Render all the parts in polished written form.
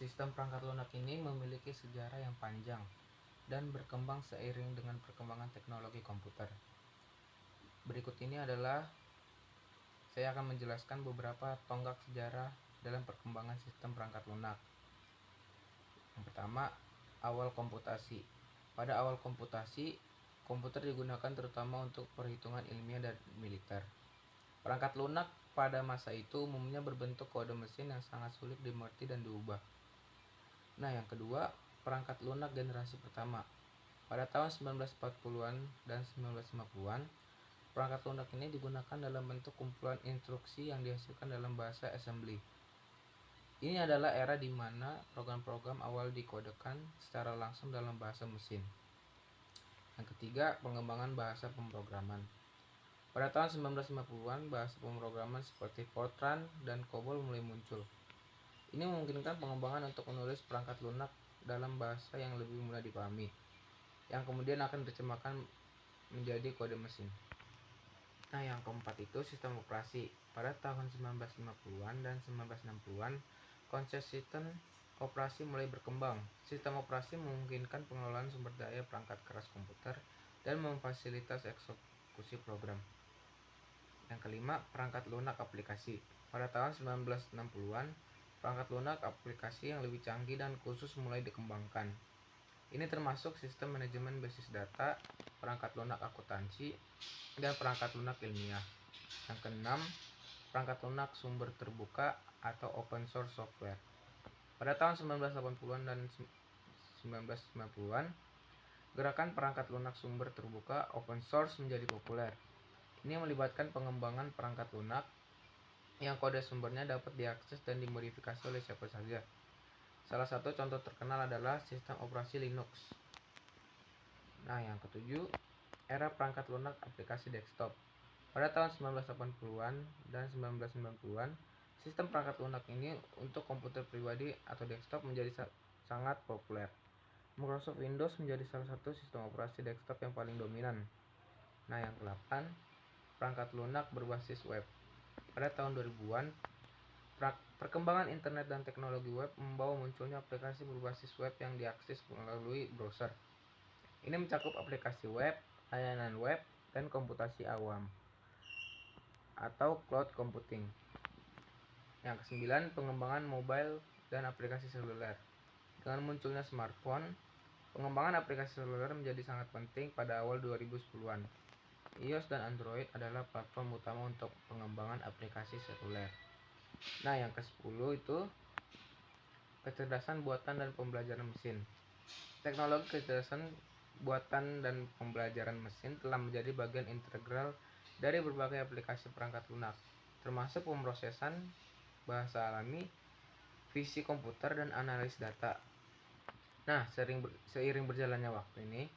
Sistem perangkat lunak ini memiliki sejarah yang panjang dan berkembang seiring dengan perkembangan teknologi komputer. Berikut ini adalah saya akan menjelaskan beberapa tonggak sejarah dalam perkembangan sistem perangkat lunak. Yang pertama, awal komputasi. Pada awal komputasi, komputer digunakan terutama untuk perhitungan ilmiah dan militer. Perangkat lunak pada masa itu umumnya berbentuk kode mesin yang sangat sulit dimengerti dan diubah. Nah, yang kedua, perangkat lunak generasi pertama. Pada tahun 1940-an dan 1950-an, perangkat lunak ini digunakan dalam bentuk kumpulan instruksi yang dihasilkan dalam bahasa assembly. Ini adalah era di mana program-program awal dikodekan secara langsung dalam bahasa mesin. Yang ketiga, pengembangan bahasa pemrograman. Pada tahun 1950-an, bahasa pemrograman seperti Fortran dan COBOL mulai muncul. Ini memungkinkan pengembangan untuk menulis perangkat lunak dalam bahasa yang lebih mudah dipahami, yang kemudian akan diterjemahkan menjadi kode mesin. Nah, yang keempat itu sistem operasi. Pada tahun 1950-an dan 1960-an, konsep sistem operasi mulai berkembang. Sistem operasi memungkinkan pengelolaan sumber daya perangkat keras komputer dan memfasilitasi eksekusi program. Yang kelima, perangkat lunak aplikasi. Pada tahun 1960-an, perangkat lunak aplikasi yang lebih canggih dan khusus mulai dikembangkan. Ini termasuk sistem manajemen basis data, perangkat lunak akuntansi, dan perangkat lunak ilmiah. Yang keenam, perangkat lunak sumber terbuka atau open source software. Pada tahun 1980-an dan 1990-an, gerakan perangkat lunak sumber terbuka open source menjadi populer. Ini melibatkan pengembangan perangkat lunak yang kode sumbernya dapat diakses dan dimodifikasi oleh siapa saja. Salah satu contoh terkenal adalah sistem operasi Linux. Nah, yang ketujuh, era perangkat lunak aplikasi desktop. Pada tahun 1980-an dan 1990-an, sistem perangkat lunak ini untuk komputer pribadi atau desktop menjadi sangat populer. Microsoft Windows menjadi salah satu sistem operasi desktop yang paling dominan. Nah, yang ke-8, perangkat lunak berbasis web. Pada tahun 2000-an, perkembangan internet dan teknologi web membawa munculnya aplikasi berbasis web yang diakses melalui browser. Ini mencakup aplikasi web, layanan web, dan komputasi awam atau cloud computing. Yang ke-9, pengembangan mobile dan aplikasi seluler. Dengan munculnya smartphone, pengembangan aplikasi seluler menjadi sangat penting pada awal 2010-an. iOS dan Android adalah platform utama untuk pengembangan aplikasi seluler. Nah, yang ke-10 itu kecerdasan buatan dan pembelajaran mesin. Teknologi kecerdasan buatan dan pembelajaran mesin telah menjadi bagian integral dari berbagai aplikasi perangkat lunak, termasuk pemrosesan bahasa alami, visi komputer, dan analis data. Nah, seiring berjalannya waktu ini,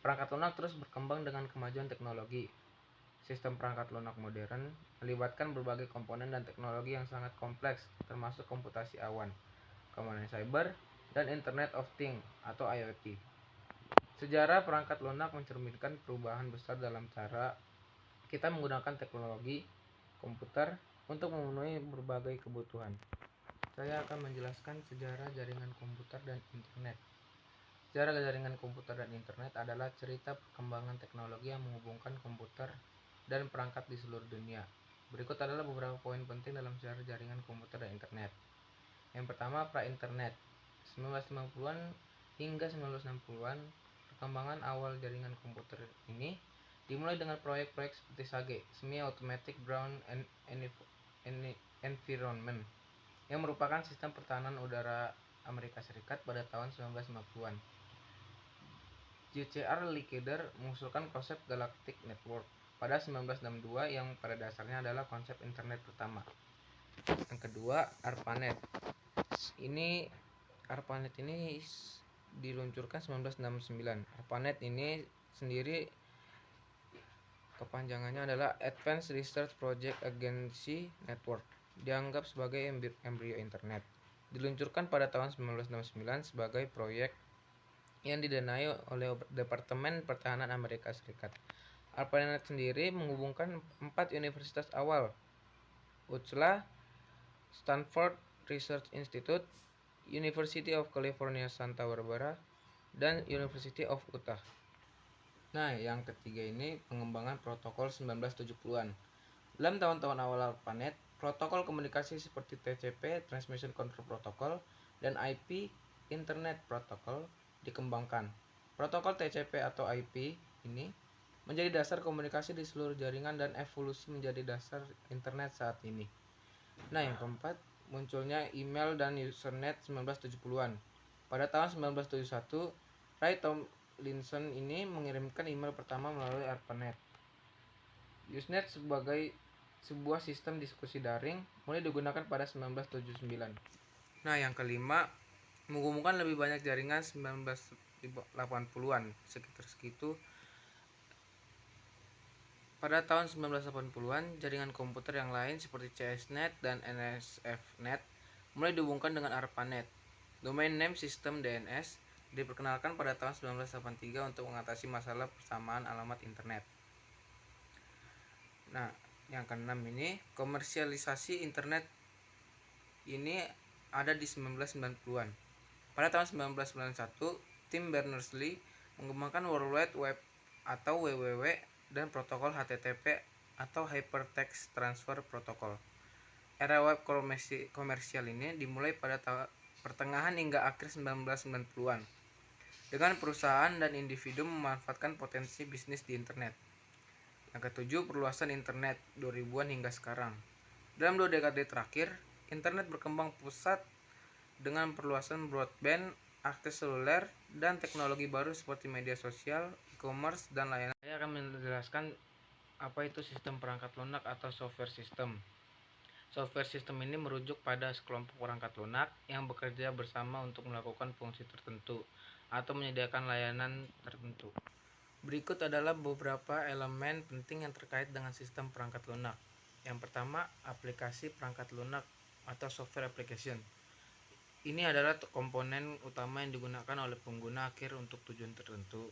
perangkat lunak terus berkembang dengan kemajuan teknologi. Sistem perangkat lunak modern melibatkan berbagai komponen dan teknologi yang sangat kompleks, termasuk komputasi awan, keamanan cyber, dan Internet of Things atau IoT. Sejarah perangkat lunak mencerminkan perubahan besar dalam cara kita menggunakan teknologi komputer untuk memenuhi berbagai kebutuhan. Saya akan menjelaskan sejarah jaringan komputer dan internet. Sejarah jaringan komputer dan internet adalah cerita perkembangan teknologi yang menghubungkan komputer dan perangkat di seluruh dunia. Berikut adalah beberapa poin penting dalam sejarah jaringan komputer dan internet. Yang pertama, pra-internet. 1950-an hingga 1960-an, perkembangan awal jaringan komputer ini dimulai dengan proyek-proyek seperti SAGE, Semi-Automatic Ground Environment, yang merupakan sistem pertahanan udara Amerika Serikat pada tahun 1950-an. JCR Liquider mengusulkan konsep Galactic Network pada 1962 yang pada dasarnya adalah konsep internet pertama. Yang kedua, ARPANET. ARPANET ini diluncurkan 1969. ARPANET ini sendiri kepanjangannya adalah Advanced Research Project Agency Network, dianggap sebagai embrio internet. Diluncurkan pada tahun 1969 sebagai proyek yang didanai oleh Departemen Pertahanan Amerika Serikat. ARPANET sendiri menghubungkan 4 universitas awal, UCLA, Stanford Research Institute, University of California Santa Barbara, dan University of Utah. Nah, yang ketiga ini pengembangan protokol 1970-an. Dalam tahun-tahun awal ARPANET, protokol komunikasi seperti TCP, Transmission Control Protocol, dan IP, Internet Protocol, dikembangkan. Protokol TCP atau IP ini menjadi dasar komunikasi di seluruh jaringan dan evolusi menjadi dasar internet saat ini. Nah, yang keempat, munculnya email dan Usenet 1970-an. Pada tahun 1971, Ray Tomlinson ini mengirimkan email pertama melalui ARPANET. Usenet sebagai sebuah sistem diskusi daring mulai digunakan pada 1979. Nah, yang kelima, menghubungkan lebih banyak jaringan 1980-an, sekitar segitu. Pada tahun 1980-an, jaringan komputer yang lain seperti CSNet dan NSFNet mulai dihubungkan dengan ARPANET. Domain Name System DNS diperkenalkan pada tahun 1983 untuk mengatasi masalah persamaan alamat internet. Nah, yang keenam ini, komersialisasi internet ini ada di 1990-an. Pada tahun 1991, tim Berners-Lee mengembangkan World Wide Web atau WWW dan protokol HTTP atau Hypertext Transfer Protocol. Era web komersial ini dimulai pada pertengahan hingga akhir 1990-an dengan perusahaan dan individu memanfaatkan potensi bisnis di internet. Yang ketujuh, perluasan internet 2000-an hingga sekarang. Dalam 2 dekade terakhir, internet berkembang pesat dengan perluasan broadband, akses seluler, dan teknologi baru seperti media sosial, e-commerce, dan layanan. Saya akan menjelaskan apa itu sistem perangkat lunak atau software system. Software system ini merujuk pada sekelompok perangkat lunak yang bekerja bersama untuk melakukan fungsi tertentu atau menyediakan layanan tertentu. Berikut adalah beberapa elemen penting yang terkait dengan sistem perangkat lunak. Yang pertama, aplikasi perangkat lunak atau software application. Ini adalah komponen utama yang digunakan oleh pengguna akhir untuk tujuan tertentu.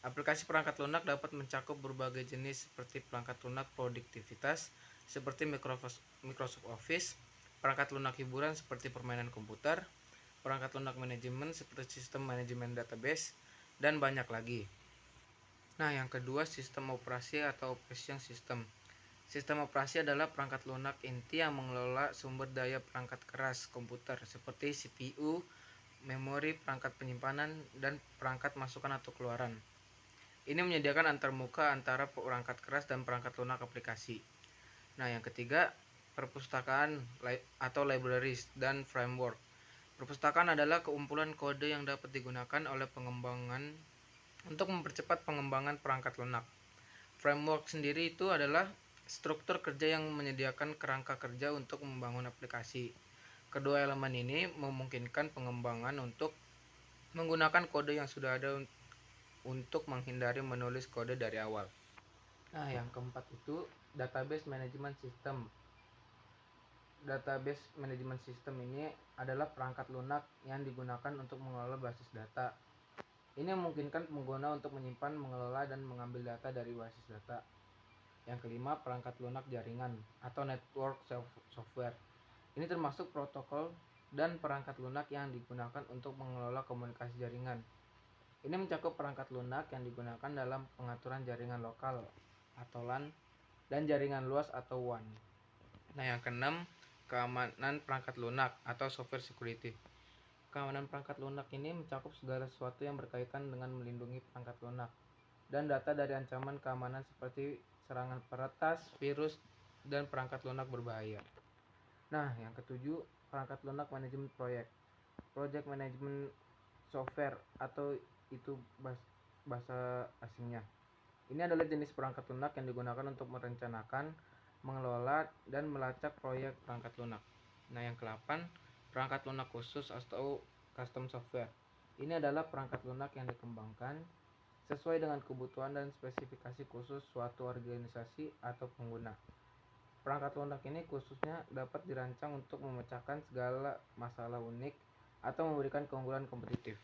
Aplikasi perangkat lunak dapat mencakup berbagai jenis seperti perangkat lunak produktivitas seperti Microsoft Office, perangkat lunak hiburan seperti permainan komputer, perangkat lunak manajemen seperti sistem manajemen database, dan banyak lagi. Nah, yang kedua, sistem operasi atau operation system. Sistem operasi adalah perangkat lunak inti yang mengelola sumber daya perangkat keras komputer seperti CPU, memori, perangkat penyimpanan, dan perangkat masukan atau keluaran. Ini menyediakan antarmuka antara perangkat keras dan perangkat lunak aplikasi. Nah, yang ketiga, perpustakaan atau libraries dan framework. Perpustakaan adalah kumpulan kode yang dapat digunakan oleh pengembangan untuk mempercepat pengembangan perangkat lunak. Framework sendiri itu adalah struktur kerja yang menyediakan kerangka kerja untuk membangun aplikasi. Kedua elemen ini memungkinkan pengembangan untuk menggunakan kode yang sudah ada untuk menghindari menulis kode dari awal. Nah, yang keempat itu database management system. Database management system ini adalah perangkat lunak yang digunakan untuk mengelola basis data. Ini memungkinkan pengguna untuk menyimpan, mengelola, dan mengambil data dari basis data. Yang kelima, perangkat lunak jaringan atau network software. Ini termasuk protokol dan perangkat lunak yang digunakan untuk mengelola komunikasi jaringan. Ini mencakup perangkat lunak yang digunakan dalam pengaturan jaringan lokal atau LAN dan jaringan luas atau WAN. Nah, yang keenam, keamanan perangkat lunak atau software security. Keamanan perangkat lunak ini mencakup segala sesuatu yang berkaitan dengan melindungi perangkat lunak dan data dari ancaman keamanan seperti serangan peretas, virus, dan perangkat lunak berbahaya. Nah, yang ketujuh, perangkat lunak manajemen proyek. Project management software atau itu bahasa asingnya. Ini adalah jenis perangkat lunak yang digunakan untuk merencanakan, mengelola, dan melacak proyek perangkat lunak. Nah, yang ke-8, perangkat lunak khusus atau custom software. Ini adalah perangkat lunak yang dikembangkan sesuai dengan kebutuhan dan spesifikasi khusus suatu organisasi atau pengguna. Perangkat lunak ini khususnya dapat dirancang untuk memecahkan segala masalah unik atau memberikan keunggulan kompetitif.